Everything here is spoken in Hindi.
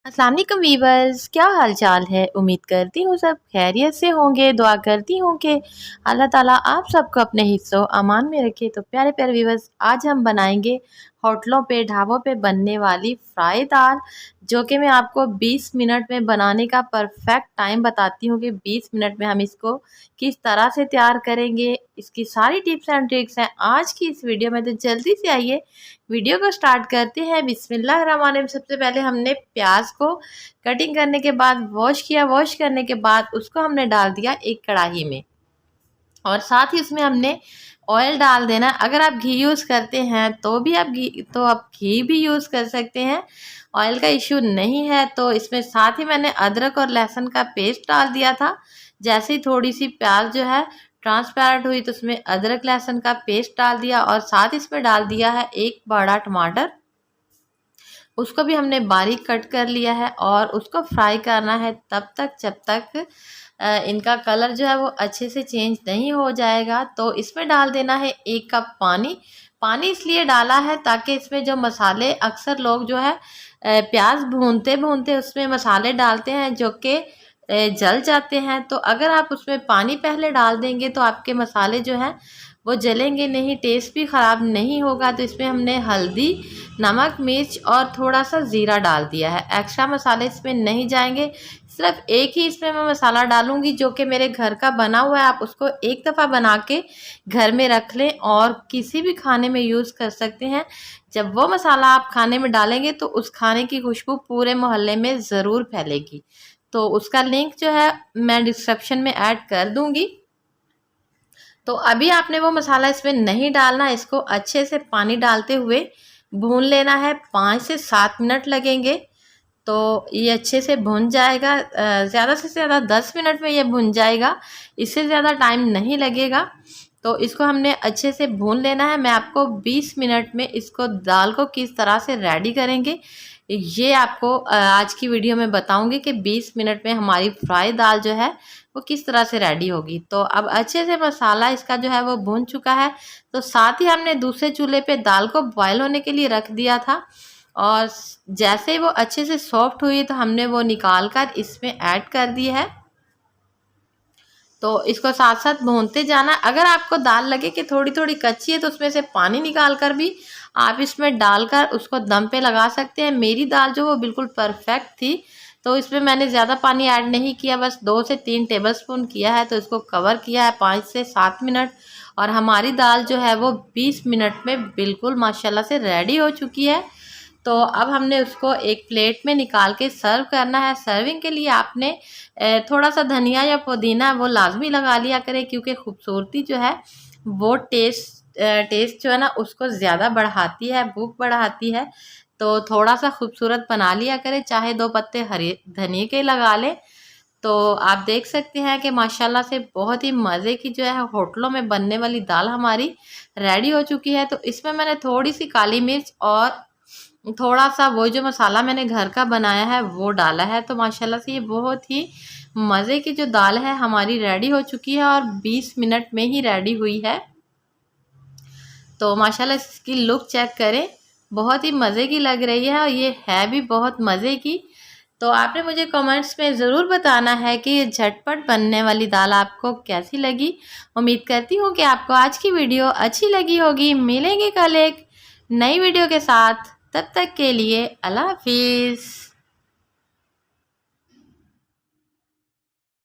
अस्सलाम वालेकुम वीवर्स, क्या हाल चाल है। उम्मीद करती हूँ सब खैरियत से होंगे। दुआ करती हूँ कि अल्लाह ताला आप सबको अपने हिस्सों अमान में रखे। तो प्यारे प्यारे वीवर्स, आज हम बनाएंगे होटलों पे ढाबों पे बनने वाली फ्राई दाल, जो कि मैं आपको 20 मिनट में बनाने का परफेक्ट टाइम बताती हूँ कि 20 मिनट में हम इसको किस तरह से तैयार करेंगे। इसकी सारी टिप्स एंड ट्रिक्स हैं आज की इस वीडियो में। तो जल्दी से आइए वीडियो को स्टार्ट करते हैं। बिस्मिल्लाहिर्रहमानिर्रहीम। सबसे पहले हमने प्याज को कटिंग करने के बाद वॉश किया। वॉश करने के बाद उसको हमने डाल दिया एक कढ़ाई में, और साथ ही उसमें हमने ऑयल डाल देना। अगर आप घी यूज़ करते हैं तो आप घी भी यूज़ कर सकते हैं, ऑयल का इशू नहीं है। तो इसमें साथ ही मैंने अदरक और लहसुन का पेस्ट डाल दिया था। जैसे ही थोड़ी सी प्याज जो है ट्रांसपेरेंट हुई तो उसमें अदरक लहसुन का पेस्ट डाल दिया, और साथ इसमें डाल दिया है एक बड़ा टमाटर। उसको भी हमने बारीक कट कर लिया है और उसको फ्राई करना है तब तक जब तक इनका कलर जो है वो अच्छे से चेंज नहीं हो जाएगा। तो इसमें डाल देना है 1 कप पानी। पानी इसलिए डाला है ताकि इसमें जो मसाले, अक्सर लोग जो है प्याज भूनते भूनते उसमें मसाले डालते हैं जो कि जल जाते हैं। तो अगर आप उसमें पानी पहले डाल देंगे तो आपके मसाले जो हैं वो जलेंगे नहीं, टेस्ट भी ख़राब नहीं होगा। तो इसमें हमने हल्दी, नमक, मिर्च और थोड़ा सा ज़ीरा डाल दिया है। एक्स्ट्रा मसाले इसमें नहीं जाएंगे, सिर्फ एक ही इसमें मैं मसाला डालूंगी जो कि मेरे घर का बना हुआ है। आप उसको एक दफ़ा बना के घर में रख लें और किसी भी खाने में यूज़ कर सकते हैं। जब वो मसाला आप खाने में डालेंगे तो उस खाने की खुशबू पूरे मोहल्ले में ज़रूर फैलेगी। तो उसका लिंक जो है मैं डिस्क्रिप्शन में ऐड कर दूंगी। तो अभी आपने वो मसाला इसमें नहीं डालना, इसको अच्छे से पानी डालते हुए भून लेना है। 5 से 7 मिनट लगेंगे तो ये अच्छे से भुन जाएगा। ज़्यादा से ज़्यादा 10 मिनट में ये भुन जाएगा, इससे ज़्यादा टाइम नहीं लगेगा। तो इसको हमने अच्छे से भून लेना है। मैं आपको 20 मिनट में इसको दाल को किस तरह से रेडी करेंगे ये आपको आज की वीडियो में बताऊंगी कि 20 मिनट में हमारी फ्राई दाल जो है वो किस तरह से रेडी होगी। तो अब अच्छे से मसाला इसका जो है वो भून चुका है। तो साथ ही हमने दूसरे चूल्हे पे दाल को बॉयल होने के लिए रख दिया था, और जैसे ही वो अच्छे से सॉफ्ट हुई तो हमने वो निकाल कर इसमें ऐड कर दी है। तो इसको साथ साथ भूनते जाना। अगर आपको दाल लगे कि थोड़ी थोड़ी कच्ची है तो उसमें से पानी निकाल कर भी आप इसमें डालकर उसको दम पे लगा सकते हैं। मेरी दाल जो वो बिल्कुल परफेक्ट थी, तो इसमें मैंने ज़्यादा पानी ऐड नहीं किया, बस 2 से 3 टेबलस्पून किया है। तो इसको कवर किया है 5 से 7 मिनट, और हमारी दाल जो है वो 20 मिनट में बिल्कुल माशाल्लाह से रेडी हो चुकी है। तो अब हमने उसको एक प्लेट में निकाल के सर्व करना है। सर्विंग के लिए आपने थोड़ा सा धनिया या पुदीना वो लाजमी लगा लिया करें, क्योंकि खूबसूरती जो है वो टेस्ट जो है ना उसको ज़्यादा बढ़ाती है, भूख बढ़ाती है। तो थोड़ा सा खूबसूरत बना लिया करें, चाहे 2 पत्ते हरे धनिए के लगा लें। तो आप देख सकते हैं कि माशाल्लाह से बहुत ही मज़े की जो है होटलों में बनने वाली दाल हमारी रेडी हो चुकी है। तो इसमें मैंने थोड़ी सी काली मिर्च और थोड़ा सा वो जो मसाला मैंने घर का बनाया है वो डाला है। तो माशाल्लाह से ये बहुत ही मज़े की जो दाल है हमारी रेडी हो चुकी है, और 20 मिनट में ही रेडी हुई है। तो माशाल्लाह इसकी लुक चेक करें, बहुत ही मज़े की लग रही है, और ये है भी बहुत मज़े की। तो आपने मुझे कमेंट्स में ज़रूर बताना है कि ये झटपट बनने वाली दाल आपको कैसी लगी। उम्मीद करती हूँ कि आपको आज की वीडियो अच्छी लगी होगी। मिलेंगे कल एक नई वीडियो के साथ, तब तक के लिए अल्लाह हाफिज़।